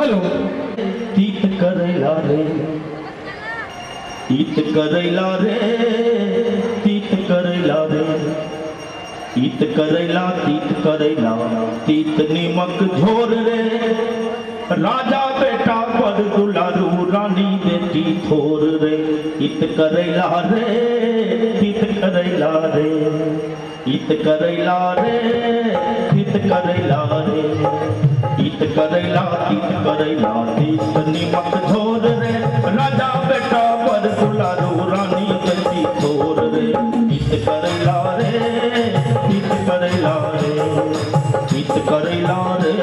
Hello तीत करैला रे तीत करैला रे तीत करैला रे तीत करैला तीत नीमक झोर रे राजा बेटा पर दुलारू रानी बेटी थोर रे तीत करैला रे तीत करैला रे तीत करैला रे तीत करैला रे तीत करैला तीत नीमक झोर रे राजा बेटा पर दुलारू रानी बेटी थोर रे तीत करैला रे तीत करैला रे तीत करैला रे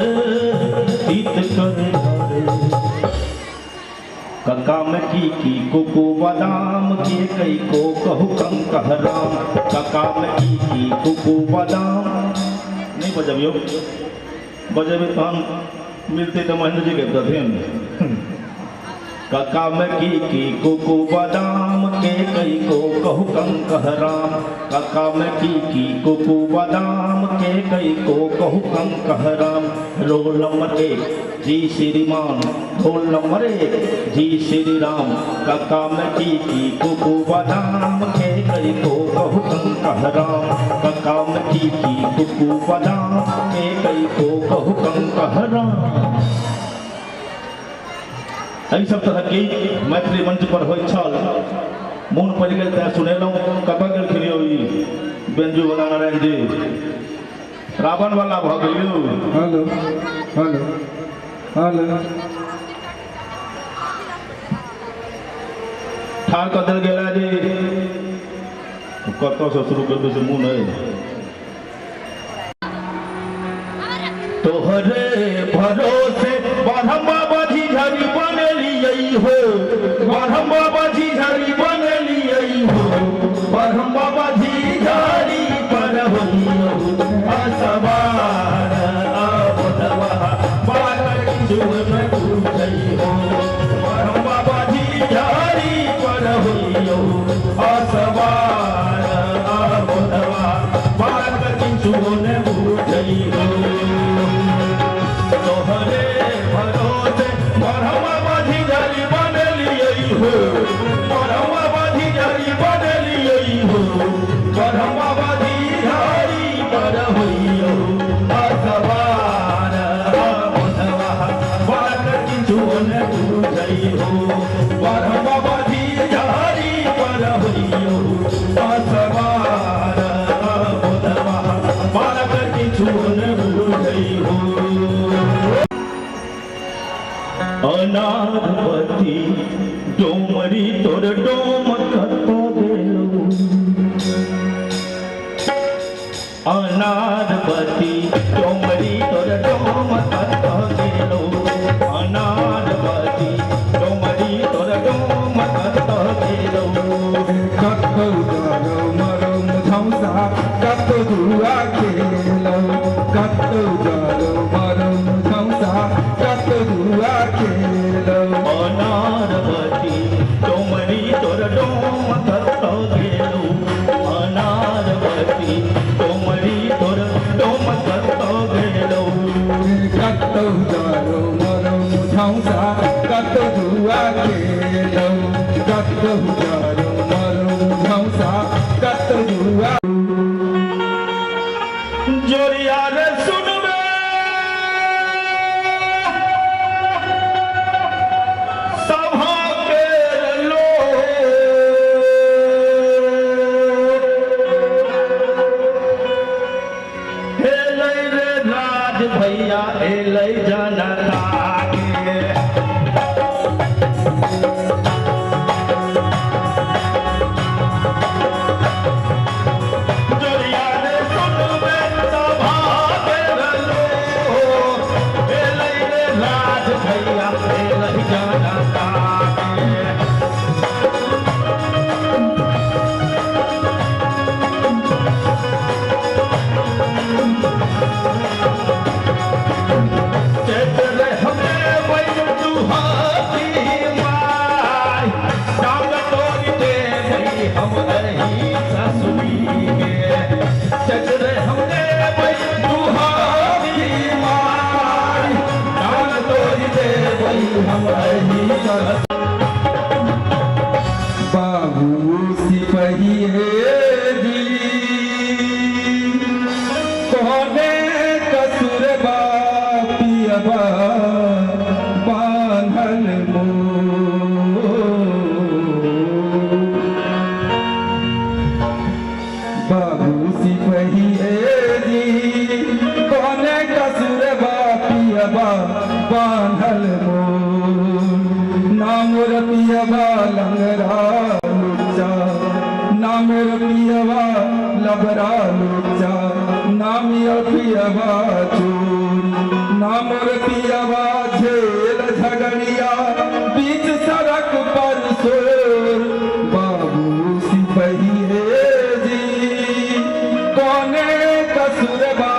तीत करैला रे कका में की कोको बादाम के कई को कहू कंकहराम कका में की कोको बादाम नहीं बजबियो बजेबे तो हम मिलते तो महेंद्र जी के दधेन कका में की कोको बादाम के कई को कहू कंकहराम कका में की कोको बादाम के कई को कहू कंकहराम रोल नंबर 1 जी श्रीमान रोल नंबर 1 जी श्री राम कका में की कोको बादाम के कई को कहू कंकहराम कका में की कोको बादाम के कई को कहू कंकहराम। एहि सब तरह की मैथिली मंच पर होय छल मोन पड़ि गेल तैं सुनेलहुँ कतऽ गेलखिन यौ ई बेंजू वाला नारायण जी रावण वाला भऽ गेलियौ। हेलो हेलो हेलो ठार कऽ देल गेल जी कतऽसँ शुरू करबै से मोन अइ तोहरे भरोसे ब्रह्म बाबा झिझरी बनलियै हो ब्रह्म बाबा झिझरी बनलियै हो ब्रह्म बाबा झिझरी पर होइयो असवार आबदवा बाकर जुन पूजै हो ब्रह्म बाबा झिझरी पर होइयो असवार आबदवा बाकर जुन पूजै हो तोहरे भरोसे ब्रह्म बाबा झिझरी बनलियै हो ब्रह्म बाबा झिझरी बनलियै हो ब्रह्म बाबा झिझरी पर होइयो असवार आबदवा बाकर जुन पूजै हो ब्रह्म बाबा झिझरी पर होइयो असवार आबदवा बाकर जुन पूजै हो। अनारपति डोमरी तोर डोम कतो गेलो अनारपति डोमरी तोर डोम कतो गेलो अनारपति डोमरी तोर डोम कतो गेलो कतो जानो मरो मुझौसा कतो दुआ खेलो कतो जानो मरो मुझौसा कतो दुआ खेलो अनारपति डोमरी तोर डोम कतो गेलो अनारपति डोमरी तोर डोम कतो गेलो कतो जानो मरो मुझौसा कतो दुआ खेलो कतो जानो मरो मुझौसा कतो दुआ जोरिया रे सुनबे सभा के लोग हेलै रे राज भैया हेलै जनता के जोरिया रे सुनबे सभा के लोग हेलै रे राज भैया हेलै जनता के चेत रे हमें हम ही कर बाबू सिपहिए जी कोने कसुर पियबा बांधल बाबू सिपहिए जी कोने कसुर पियबा बांधल नाम रपियबा लंगरा लुच्चा नाम रपियबा लबरा लुच्चा नाम रपियबा चोर नाम रपियबा झेल झगड़िया बीच सड़क पर शोर बाबू सिपहिए जी कोने कसुरबा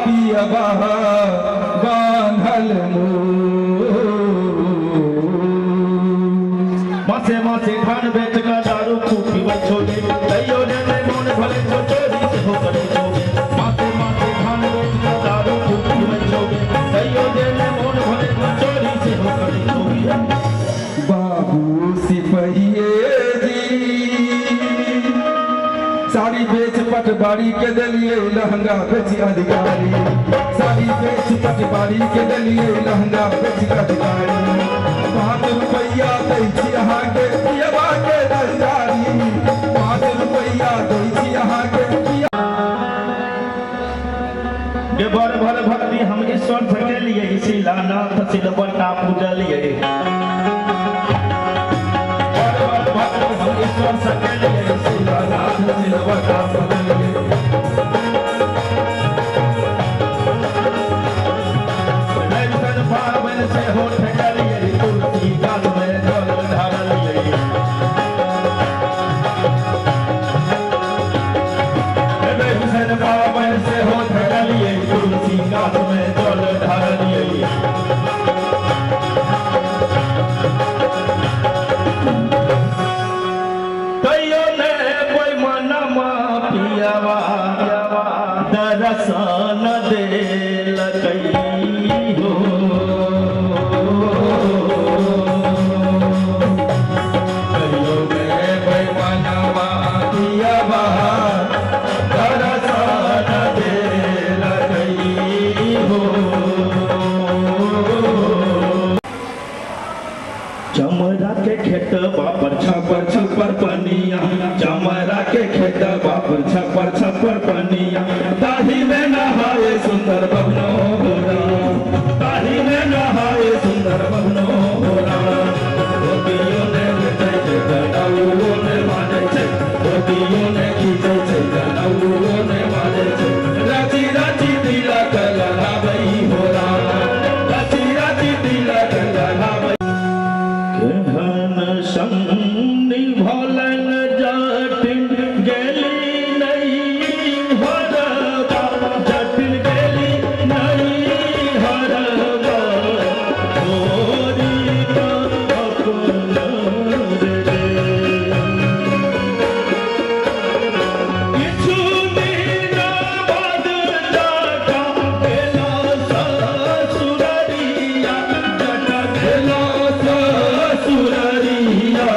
पियबा बांधल मासे मासे धान बेच का दारू खूब पीवे छोड़े तैयो ने मोन भले तो चोरी से हो करे छोड़े मासे मासे धान बेच का दारू खूब पीवे छोड़े तैयो ने मोन भले तो चोरी से हो करे छोड़े बाबू सिपहिए जी साड़ी बेच पटवारी के दलिए लहंगा बेच अधिकारी साड़ी बेच पटवारी के दलिए लहंगा बेच अधिकारी 5 रुपया दै छी अहाँके पियबा के दस्तारी 5 रुपया दै छी अहाँके ये बर भर भक्ति हम ईश्वर के लिए इसी लानाथ सिलबट्टा पूजलिए बर भर भक्ति हम ईश्वर के लिए इसी लानाथ सिलबट्टा पूजलिए पावन से हो ठगलिए तुलसी गाल में जल ढालिए हुसैन पावन से हो ठगलिए तुलसी गाल में जल ढालिए तैयो ने कोई मनमा पियावा दरसन दे लगई चमरा के खेत बापर छपर छपर पनिया चमरा के खेत बापर छपर छपर पनिया ताही में नहाए सुंदर बहनो होरा ताही में नहाए सुंदर बहनो होरा गोपियों ने बेटे गनाउओ ने माने छे गोपियों ने खींचे छे गनाउओ ने माने छे राची राची दिला कला भई होरा राची राची दिला कला संग भोलन जटिन गेली नहीं हरबा जटिन गेली नहीं हरबा छोरी का अपन रे किछु दिन बाद जाका गेला ससुररिया जाका गेला ससुररिया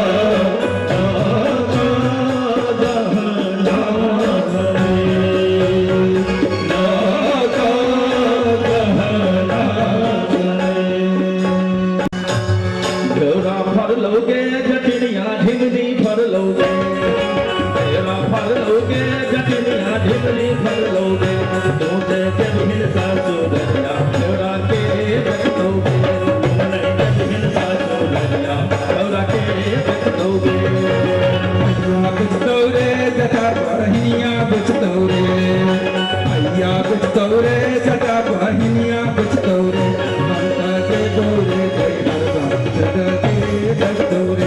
लोगे जटिनिया ढिमली फर लोगे तेरा फर लोगे जटिनिया ढिमली फर लोगे तोते के बिन सासु दरिया तेरा के बतोगे तोने के बिन सासु दरिया तेरा के बतोगे बिचतौरे जटा बहिनिया बिचतौरे भैया बिचतौरे जटा बहिनिया बिचतौरे ममता के दौरे जटा के दौरे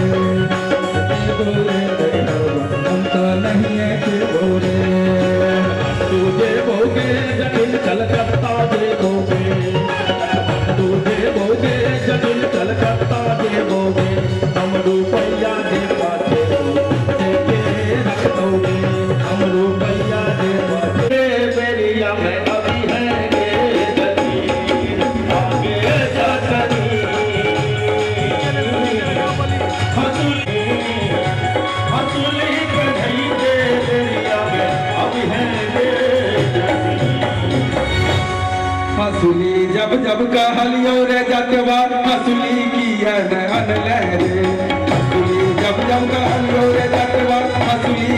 जब कहलियो रे जतवा हसुली की है नयन ले रे हसुली जब कहलियो रे जतवा हसुली